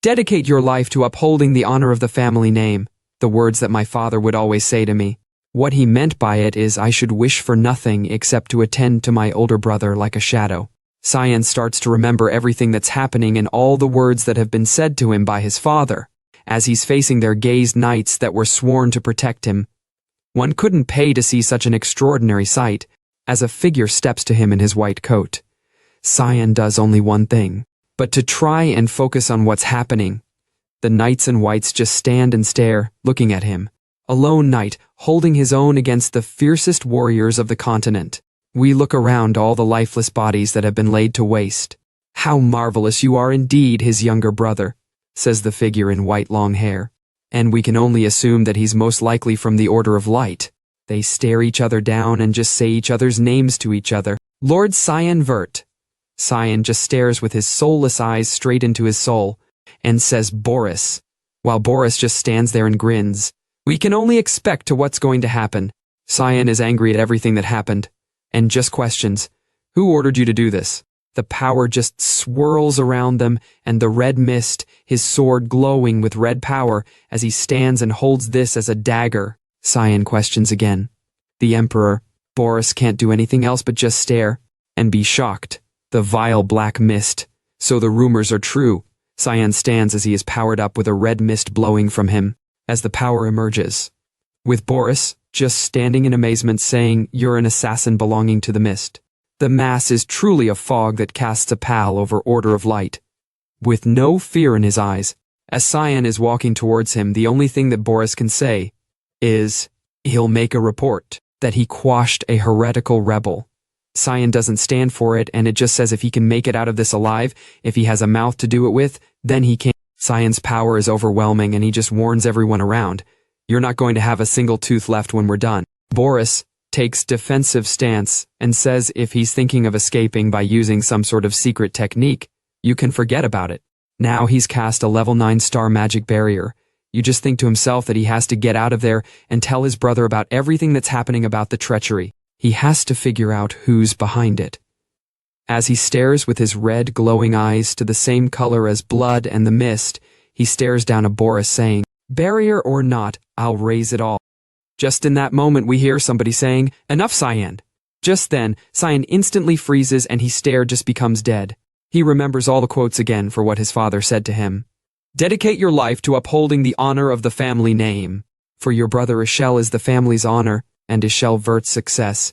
Dedicate your life to upholding the honor of the family name, the words that my father would always say to me. What he meant by it is I should wish for nothing except to attend to my older brother like a shadow. Cyan starts to remember everything that's happening and all the words that have been said to him by his father, as he's facing their gazed knights that were sworn to protect him. One couldn't pay to see such an extraordinary sight, as a figure steps to him in his white coat. Cyan does only one thing, but to try and focus on what's happening. The knights in whites just stand and stare, looking at him. A lone knight, holding his own against the fiercest warriors of the continent. We look around all the lifeless bodies that have been laid to waste. How marvelous you are indeed, his younger brother, says the figure in white long hair. And we can only assume that he's most likely from the Order of Light. They stare each other down and just say each other's names to each other. Lord Cyan Vert. Cyan just stares with his soulless eyes straight into his soul, and says Boris, while Boris just stands there and grins. We can only expect to what's going to happen. Cyan is angry at everything that happened, and just questions, who ordered you to do this? The power just swirls around them, and the red mist, his sword glowing with red power, as he stands and holds this as a dagger. Cyan questions again. The Emperor, Boris can't do anything else but just stare, and be shocked. The vile black mist. So the rumors are true. Cyan stands as he is powered up with a red mist blowing from him, as the power emerges. With Boris, just standing in amazement saying, you're an assassin belonging to the mist. The mass is truly a fog that casts a pall over Order of Light. With no fear in his eyes, as Cyan is walking towards him, the only thing that Boris can say is, he'll make a report that he quashed a heretical rebel. Cyan doesn't stand for it, and it just says if he can make it out of this alive, if he has a mouth to do it with, then he can. Cyan's power is overwhelming, and he just warns everyone around. You're not going to have a single tooth left when we're done. Boris takes defensive stance and says if he's thinking of escaping by using some sort of secret technique, you can forget about it. Now he's cast a level 9 star magic barrier. You just think to himself that he has to get out of there and tell his brother about everything that's happening about the treachery. He has to figure out who's behind it. As he stares with his red glowing eyes to the same color as blood and the mist, he stares down at Boris saying, barrier or not, I'll raise it all. Just in that moment we hear somebody saying, enough Cyan. Just then, Cyan instantly freezes and his stare just becomes dead. He remembers all the quotes again for what his father said to him. Dedicate your life to upholding the honor of the family name. For your brother Ishel is the family's honor, and Ishel Vert's success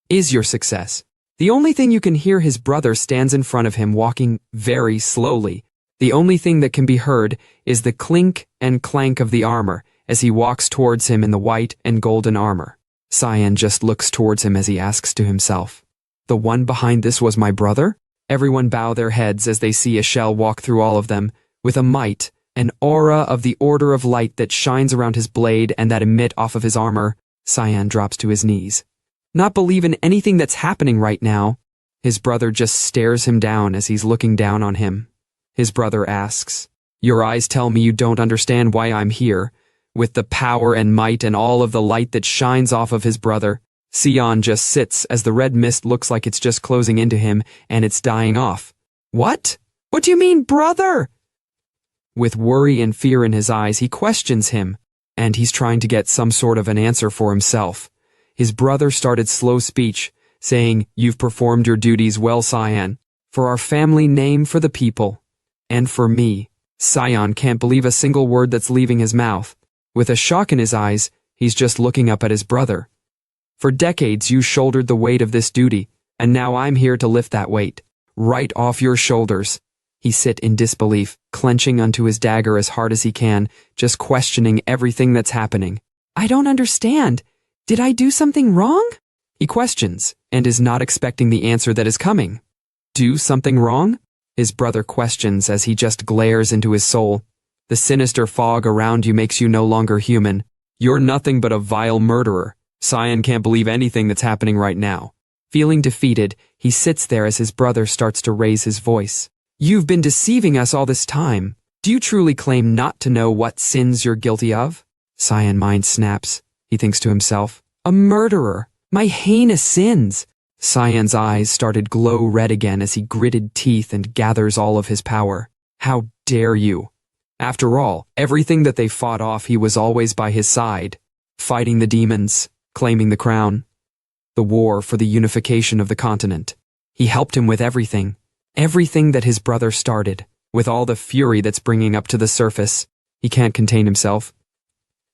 is your success. The only thing you can hear, his brother stands in front of him walking very slowly. The only thing that can be heard is the clink and clank of the armor as he walks towards him in the white and golden armor. Cyan just looks towards him as he asks to himself, the one behind this was my brother? Everyone bow their heads as they see Ishel walk through all of them, with a might, an aura of the Order of Light that shines around his blade and that emit off of his armor. Cyan drops to his knees. Not believing anything that's happening right now. His brother just stares him down as he's looking down on him. His brother asks, your eyes tell me you don't understand why I'm here. With the power and might and all of the light that shines off of his brother, Cyan just sits as the red mist looks like it's just closing into him and it's dying off. What? What do you mean, brother? With worry and fear in his eyes, he questions him, and he's trying to get some sort of an answer for himself. His brother started slow speech, saying, you've performed your duties well, Cyan, for our family name, for the people, and for me. Cyan can't believe a single word that's leaving his mouth. With a shock in his eyes, he's just looking up at his brother. For decades you shouldered the weight of this duty, and now I'm here to lift that weight. Right off your shoulders. He sit in disbelief, clenching onto his dagger as hard as he can, just questioning everything that's happening. I don't understand. Did I do something wrong? He questions, and is not expecting the answer that is coming. Do something wrong? His brother questions as he just glares into his soul. The sinister fog around you makes you no longer human. You're nothing but a vile murderer. Cyan can't believe anything that's happening right now. Feeling defeated, he sits there as his brother starts to raise his voice. You've been deceiving us all this time. Do you truly claim not to know what sins you're guilty of? Cyan mind snaps. He thinks to himself, a murderer. My heinous sins. Cyan's eyes started glow red again as he gritted teeth and gathers all of his power. How dare you? After all, everything that they fought off, he was always by his side, fighting the demons, claiming the crown, the war for the unification of the continent. He helped him with everything that his brother started, with all the fury that's bringing up to the surface. He can't contain himself,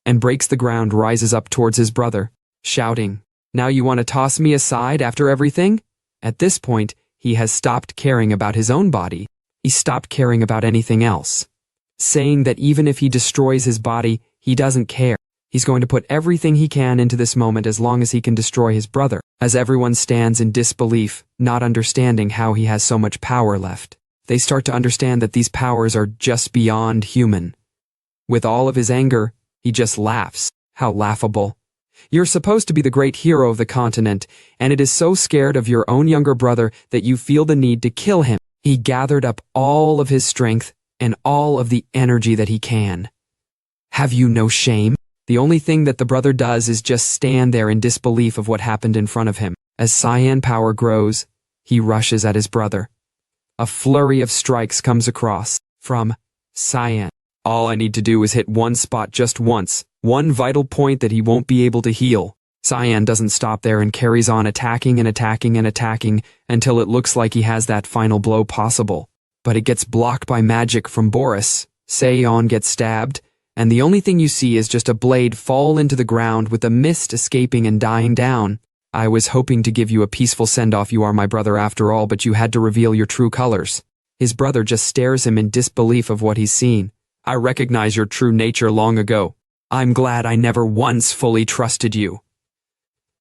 and breaks the ground, rises up towards his brother, shouting, "Now you want to toss me aside after everything?" At this point, he has stopped caring about his own body. He stopped caring about anything else, saying that even if he destroys his body, he doesn't care. He's going to put everything he can into this moment as long as he can destroy his brother, as everyone stands in disbelief, not understanding how he has so much power left. They start to understand that these powers are just beyond human. With all of his anger, he just laughs. How laughable. You're supposed to be the great hero of the continent, and it is so scared of your own younger brother that you feel the need to kill him. He gathered up all of his strength and all of the energy that he can. Have you no shame? The only thing that the brother does is just stand there in disbelief of what happened in front of him. As Cyan power grows, he rushes at his brother. A flurry of strikes comes across from Cyan. All I need to do is hit one spot just once, one vital point that he won't be able to heal. Cyan doesn't stop there and carries on attacking and attacking and attacking until it looks like he has that final blow possible. But it gets blocked by magic from Boris. Cyan gets stabbed, and the only thing you see is just a blade fall into the ground with the mist escaping and dying down. I was hoping to give you a peaceful send-off. You are my brother after all, but you had to reveal your true colors. His brother just stares him in disbelief of what he's seen. I recognize your true nature long ago. I'm glad I never once fully trusted you.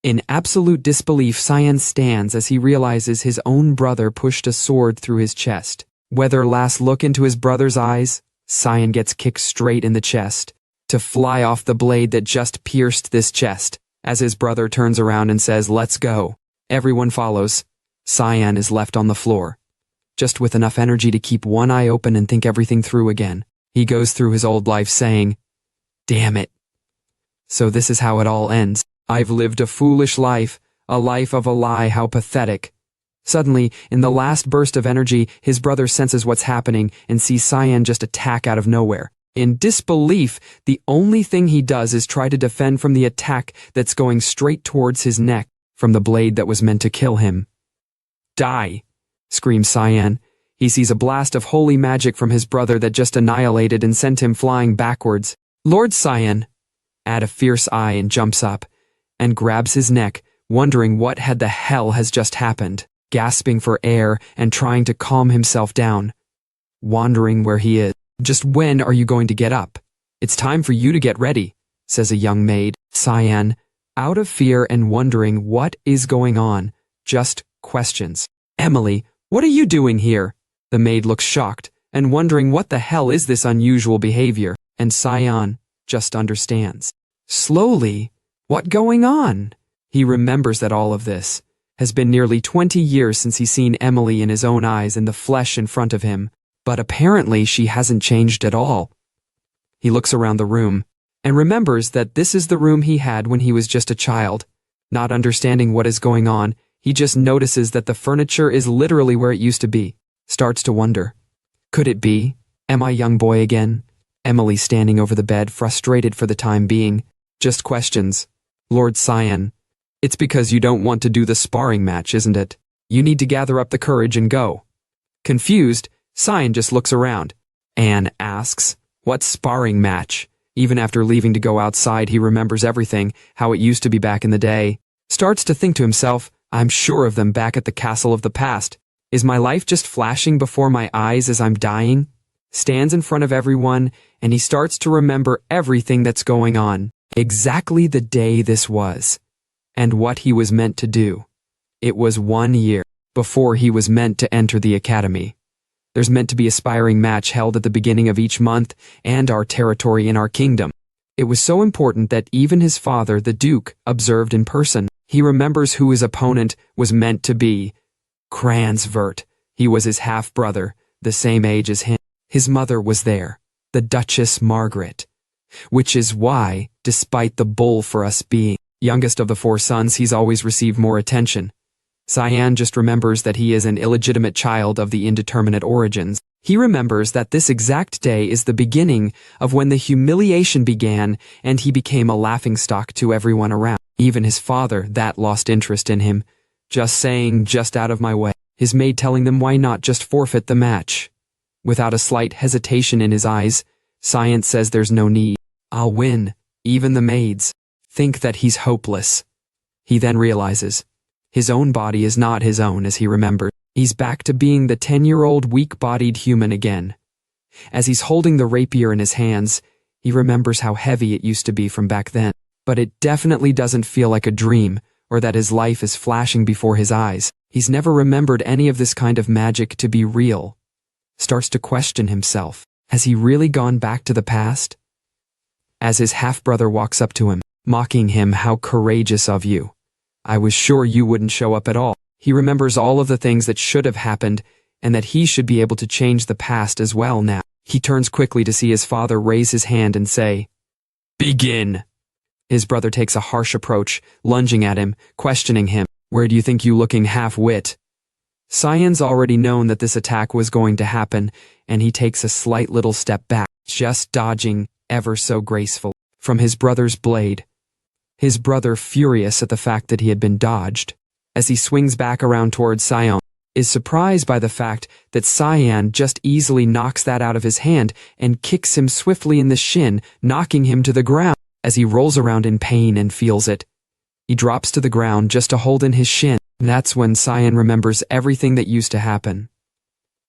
In absolute disbelief, Cyan stands as he realizes his own brother pushed a sword through his chest. Whether last look into his brother's eyes, Cyan gets kicked straight in the chest, to fly off the blade that just pierced this chest. As his brother turns around and says, "Let's go." Everyone follows. Cyan is left on the floor, just with enough energy to keep one eye open and think everything through again. He goes through his old life saying, "Damn it. So this is how it all ends. I've lived a foolish life, a life of a lie, how pathetic." Suddenly, in the last burst of energy, his brother senses what's happening and sees Cyan just attack out of nowhere. In disbelief, the only thing he does is try to defend from the attack that's going straight towards his neck from the blade that was meant to kill him. "Die!" screams Cyan. He sees a blast of holy magic from his brother that just annihilated and sent him flying backwards. Lord Cyan adds a fierce eye and jumps up and grabs his neck, wondering what had the hell has just happened, gasping for air and trying to calm himself down, wondering where he is. "Just when are you going to get up? It's time for you to get ready," says a young maid. Cyan, out of fear and wondering what is going on, just questions, "Emily, what are you doing here?" The maid looks shocked and wondering what the hell is this unusual behavior, and Cyan just understands. Slowly, what's going on? He remembers that all of this has been nearly 20 years since he's seen Emily in his own eyes in the flesh in front of him, but apparently she hasn't changed at all. He looks around the room and remembers that this is the room he had when he was just a child. Not understanding what is going on, he just notices that the furniture is literally where it used to be. Starts to wonder, could it be? Am I young boy again? Emily standing over the bed, frustrated for the time being, just questions, "Lord Cyan, it's because you don't want to do the sparring match, isn't it? You need to gather up the courage and go." Confused, Cyan just looks around. Anne asks, "What sparring match?" Even after leaving to go outside, he remembers everything, how it used to be back in the day. Starts to think to himself, "I'm sure of them back at the castle of the past. Is my life just flashing before my eyes as I'm dying?" Stands in front of everyone, and he starts to remember everything that's going on. Exactly the day this was, and what he was meant to do. It was 1 year before he was meant to enter the academy. There's meant to be a sparring match held at the beginning of each month and our territory in our kingdom. It was so important that even his father, the Duke, observed in person. He remembers who his opponent was meant to be. Cyan Vert. He was his half-brother, the same age as him. His mother was there, the Duchess Margaret. Which is why, despite the bull for us being youngest of the 4 sons, he's always received more attention. Cyan just remembers that he is an illegitimate child of the indeterminate origins. He remembers that this exact day is the beginning of when the humiliation began and he became a laughingstock to everyone around. Even his father, that lost interest in him. Just saying, just out of my way. His maid telling them why not just forfeit the match. Without a slight hesitation in his eyes, Cyan says there's no need. I'll win. Even the maids think that he's hopeless. He then realizes his own body is not his own as he remembers. He's back to being the 10-year-old weak-bodied human again. As he's holding the rapier in his hands, he remembers how heavy it used to be from back then. But it definitely doesn't feel like a dream, or that his life is flashing before his eyes. He's never remembered any of this kind of magic to be real. Starts to question himself. Has he really gone back to the past? As his half-brother walks up to him, mocking him, how courageous of you. I was sure you wouldn't show up at all. He remembers all of the things that should have happened, and that he should be able to change the past as well now. He turns quickly to see his father raise his hand and say, "Begin." His brother takes a harsh approach, lunging at him, questioning him. Where do you think you looking half-wit? Cyan's already known that this attack was going to happen, and he takes a slight little step back, just dodging, ever so graceful, from his brother's blade. His brother, furious at the fact that he had been dodged, as he swings back around towards Cyan, is surprised by the fact that Cyan just easily knocks that out of his hand and kicks him swiftly in the shin, knocking him to the ground. As he rolls around in pain and feels it, he drops to the ground just to hold in his shin. That's when Cyan remembers everything that used to happen.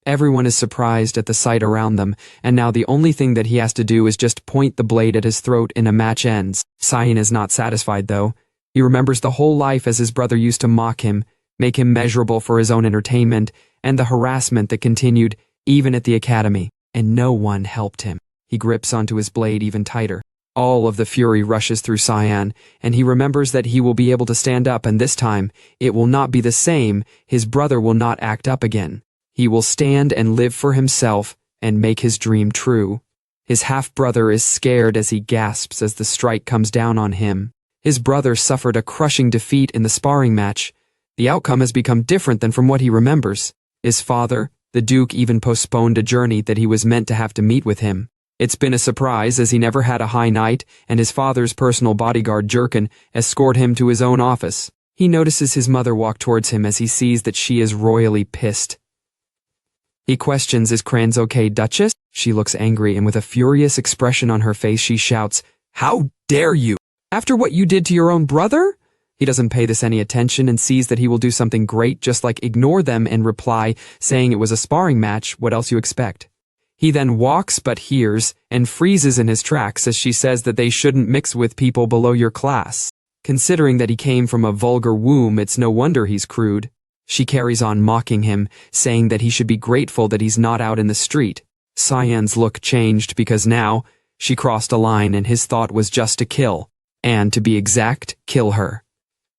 Everyone is surprised at the sight around them, and now the only thing that he has to do is just point the blade at his throat and a match ends. Cyan is not satisfied though. He remembers the whole life as his brother used to mock him, make him measurable for his own entertainment, and the harassment that continued even at the academy, and no one helped him. He grips onto his blade even tighter. All of the fury rushes through Cyan, and he remembers that he will be able to stand up, and this time, it will not be the same. His brother will not act up again. He will stand and live for himself and make his dream true. His half-brother is scared as he gasps as the strike comes down on him. His brother suffered a crushing defeat in the sparring match. The outcome has become different than from what he remembers. His father, the Duke, even postponed a journey that he was meant to have to meet with him. It's been a surprise as he never had a high night, and his father's personal bodyguard Jurkin escort him to his own office. He notices his mother walk towards him as he sees that she is royally pissed. He questions, is Kranz okay, Duchess? She looks angry, and with a furious expression on her face she shouts, "How dare you! After what you did to your own brother?" He doesn't pay this any attention and sees that he will do something great, just like ignore them and reply, saying it was a sparring match, what else you expect? He then walks but hears and freezes in his tracks as she says that they shouldn't mix with people below your class. Considering that he came from a vulgar womb, it's no wonder he's crude. She carries on mocking him, saying that he should be grateful that he's not out in the street. Cyan's look changed because now she crossed a line and his thought was just to kill, and to be exact, kill her.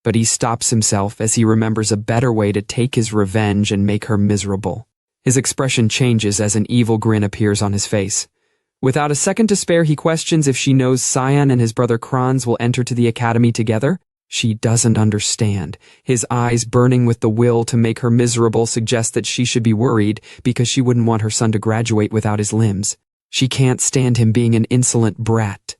But he stops himself as he remembers a better way to take his revenge and make her miserable. His expression changes as an evil grin appears on his face. Without a second to spare, he questions if she knows Cyan and his brother Kranz will enter to the academy together. She doesn't understand. His eyes, burning with the will to make her miserable, suggest that she should be worried because she wouldn't want her son to graduate without his limbs. She can't stand him being an insolent brat.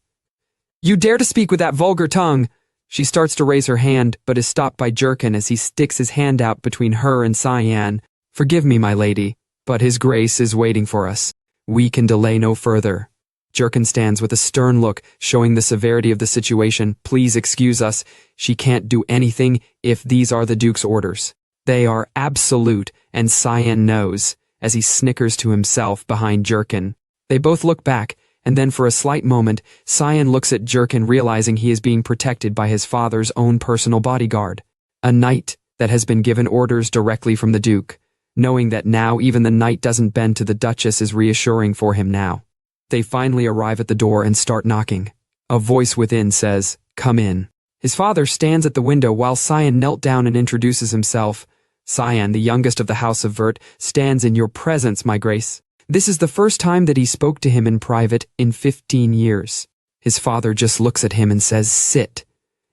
"You dare to speak with that vulgar tongue!" She starts to raise her hand, but is stopped by Jurkin as he sticks his hand out between her and Cyan. "Forgive me, my lady, but his grace is waiting for us. We can delay no further." Jurkin stands with a stern look, showing the severity of the situation. "Please excuse us. She can't do anything if these are the Duke's orders. They are absolute, and Cyan knows," as he snickers to himself behind Jurkin. They both look back, and then for a slight moment, Cyan looks at Jurkin, realizing he is being protected by his father's own personal bodyguard. A knight that has been given orders directly from the Duke. Knowing that now even the knight doesn't bend to the Duchess is reassuring for him now. They finally arrive at the door and start knocking. A voice within says, "Come in." His father stands at the window while Cyan knelt down and introduces himself. "Cyan, the youngest of the House of Vert, stands in your presence, my grace." This is the first time that he spoke to him in private in 15 years. His father just looks at him and says, "Sit."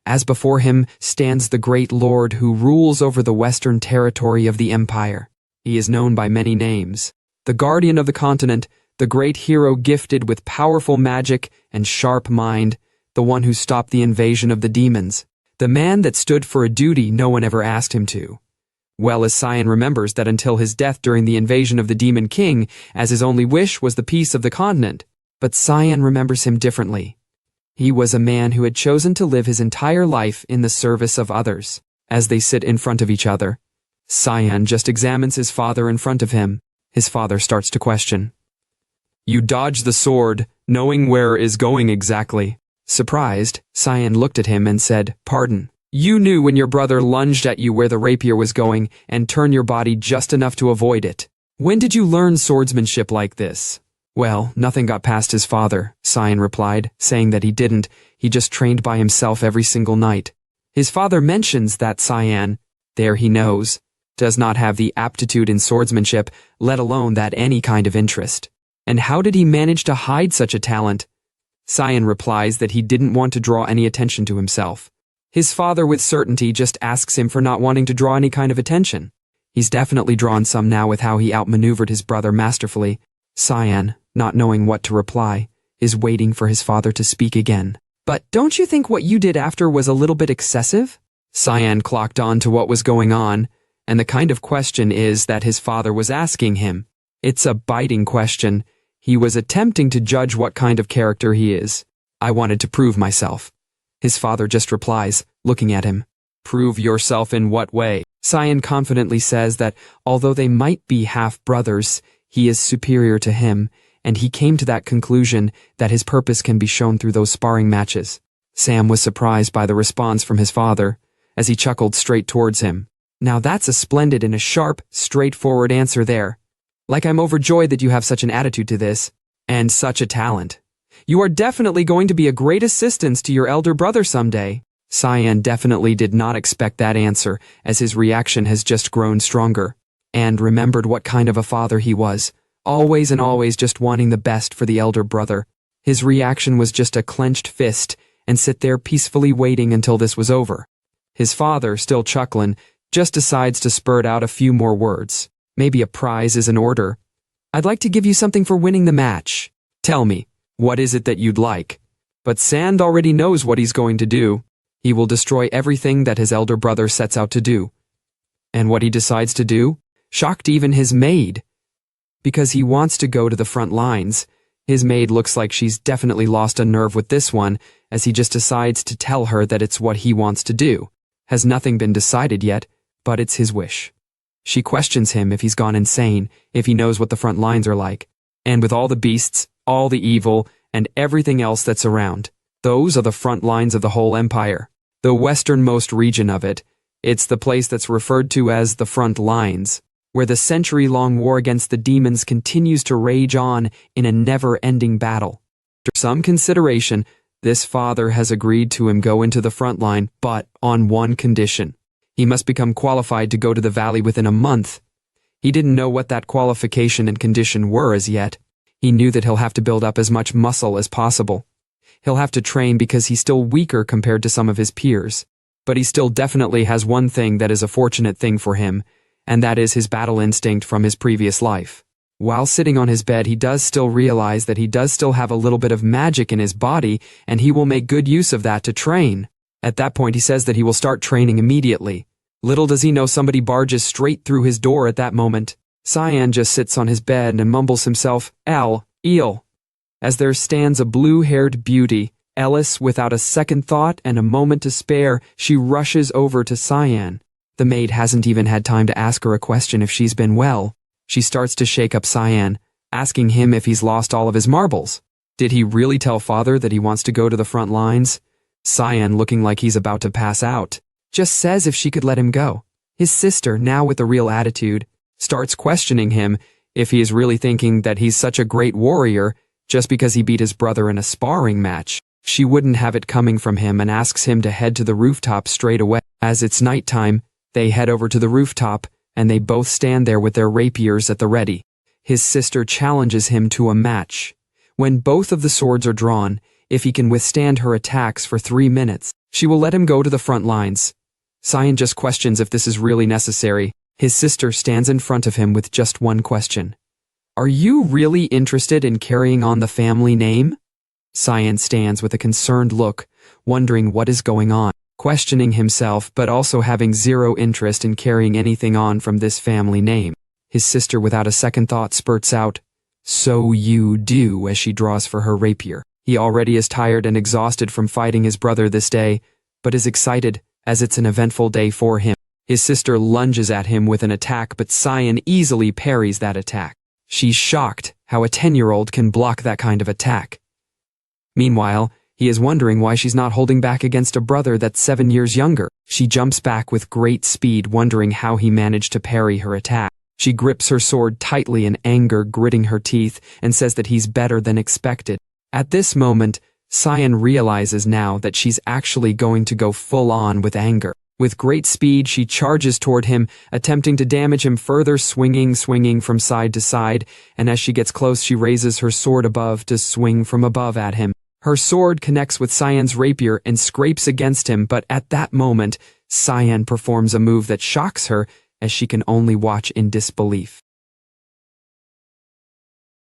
As before him stands the great lord who rules over the western territory of the empire. He is known by many names. the guardian of the continent, the great hero gifted with powerful magic and sharp mind, the one who stopped the invasion of the demons, the man that stood for a duty no one ever asked him to. Well, as Cyan remembers that until his death during the invasion of the Demon King, as his only wish was the peace of the continent, but Cyan remembers him differently. He was a man who had chosen to live his entire life in the service of others. As they sit in front of each other, Cyan just examines his father in front of him. His father starts to question. "You dodged the sword, knowing where it is going exactly." Surprised, Cyan looked at him and said, "Pardon. You knew when your brother lunged at you where the rapier was going and turned your body just enough to avoid it. When did you learn swordsmanship like this?" "Well, nothing got past his father," Cyan replied, saying that he didn't. He just trained by himself every single night. His father mentions that Cyan, there he knows, does not have the aptitude in swordsmanship, let alone that any kind of interest. And how did he manage to hide such a talent? Cyan replies that he didn't want to draw any attention to himself. His father with certainty just asks him for not wanting to draw any kind of attention. He's definitely drawn some now with how he outmaneuvered his brother masterfully. Cyan, not knowing what to reply, is waiting for his father to speak again. "But don't you think what you did after was a little bit excessive?" Cyan clocked on to what was going on, and the kind of question is that his father was asking him. It's a biting question. He was attempting to judge what kind of character he is. "I wanted to prove myself." His father just replies, looking at him. "Prove yourself in what way?" Cyan confidently says that although they might be half-brothers, he is superior to him, and he came to that conclusion that his purpose can be shown through those sparring matches. Sam was surprised by the response from his father, as he chuckled straight towards him. "Now that's a splendid and a sharp, straightforward answer there. Like I'm overjoyed that you have such an attitude to this, and such a talent. You are definitely going to be a great assistance to your elder brother someday." Cyan definitely did not expect that answer, as his reaction has just grown stronger, and remembered what kind of a father he was, always and always just wanting the best for the elder brother. His reaction was just a clenched fist, and sit there peacefully waiting until this was over. His father, still chuckling, just decides to spurt out a few more words. Maybe a prize is in order. "I'd like to give you something for winning the match. Tell me, what is it that you'd like?" But Sand already knows what he's going to do. He will destroy everything that his elder brother sets out to do. And what he decides to do shocked even his maid. Because he wants to go to the front lines. His maid looks like she's definitely lost a nerve with this one, as he just decides to tell her that it's what he wants to do. Has nothing been decided yet, but it's his wish. She questions him if he's gone insane, if he knows what the front lines are like. And with all the beasts, all the evil, and everything else that's around, those are the front lines of the whole empire. The westernmost region of it. It's the place that's referred to as the front lines, where the century-long war against the demons continues to rage on in a never-ending battle. After some consideration, this father has agreed to him go into the front line, but on one condition. He must become qualified to go to the valley within a month. He didn't know what that qualification and condition were as yet. He knew that he'll have to build up as much muscle as possible. He'll have to train because he's still weaker compared to some of his peers. But he still definitely has one thing that is a fortunate thing for him, and that is his battle instinct from his previous life. While sitting on his bed, he does still realize that he does still have a little bit of magic in his body, and he will make good use of that to train. At that point, he says that he will start training immediately. Little does he know somebody barges straight through his door at that moment. Cyan just sits on his bed and mumbles himself, "Eel." As there stands a blue-haired beauty, Ellis, without a second thought and a moment to spare, she rushes over to Cyan. The maid hasn't even had time to ask her a question if she's been well. She starts to shake up Cyan, asking him if he's lost all of his marbles. Did he really tell father that he wants to go to the front lines? Cyan, looking like he's about to pass out, just says if she could let him go. His sister, now with a real attitude, starts questioning him if he is really thinking that he's such a great warrior just because he beat his brother in a sparring match. She wouldn't have it coming from him and asks him to head to the rooftop straight away. As it's nighttime, they head over to the rooftop, and they both stand there with their rapiers at the ready. His sister challenges him to a match. When both of the swords are drawn, if he can withstand her attacks for 3 minutes, she will let him go to the front lines. Cyan just questions if this is really necessary. His sister stands in front of him with just one question. Are you really interested in carrying on the family name? Cyan stands with a concerned look, wondering what is going on, questioning himself but also having zero interest in carrying anything on from this family name. His sister without a second thought spurts out, "So you do," as she draws for her rapier. He already is tired and exhausted from fighting his brother this day, but is excited as it's an eventful day for him. His sister lunges at him with an attack, but Cyan easily parries that attack. She's shocked how a 10-year-old can block that kind of attack. Meanwhile, he is wondering why she's not holding back against a brother that's 7 years younger. She jumps back with great speed, wondering how he managed to parry her attack. She grips her sword tightly in anger, gritting her teeth, and says that he's better than expected. At this moment, Cyan realizes now that she's actually going to go full on with anger. With great speed, she charges toward him, attempting to damage him further, swinging from side to side, and as she gets close, she raises her sword above to swing from above at him. Her sword connects with Cyan's rapier and scrapes against him, but at that moment, Cyan performs a move that shocks her as she can only watch in disbelief.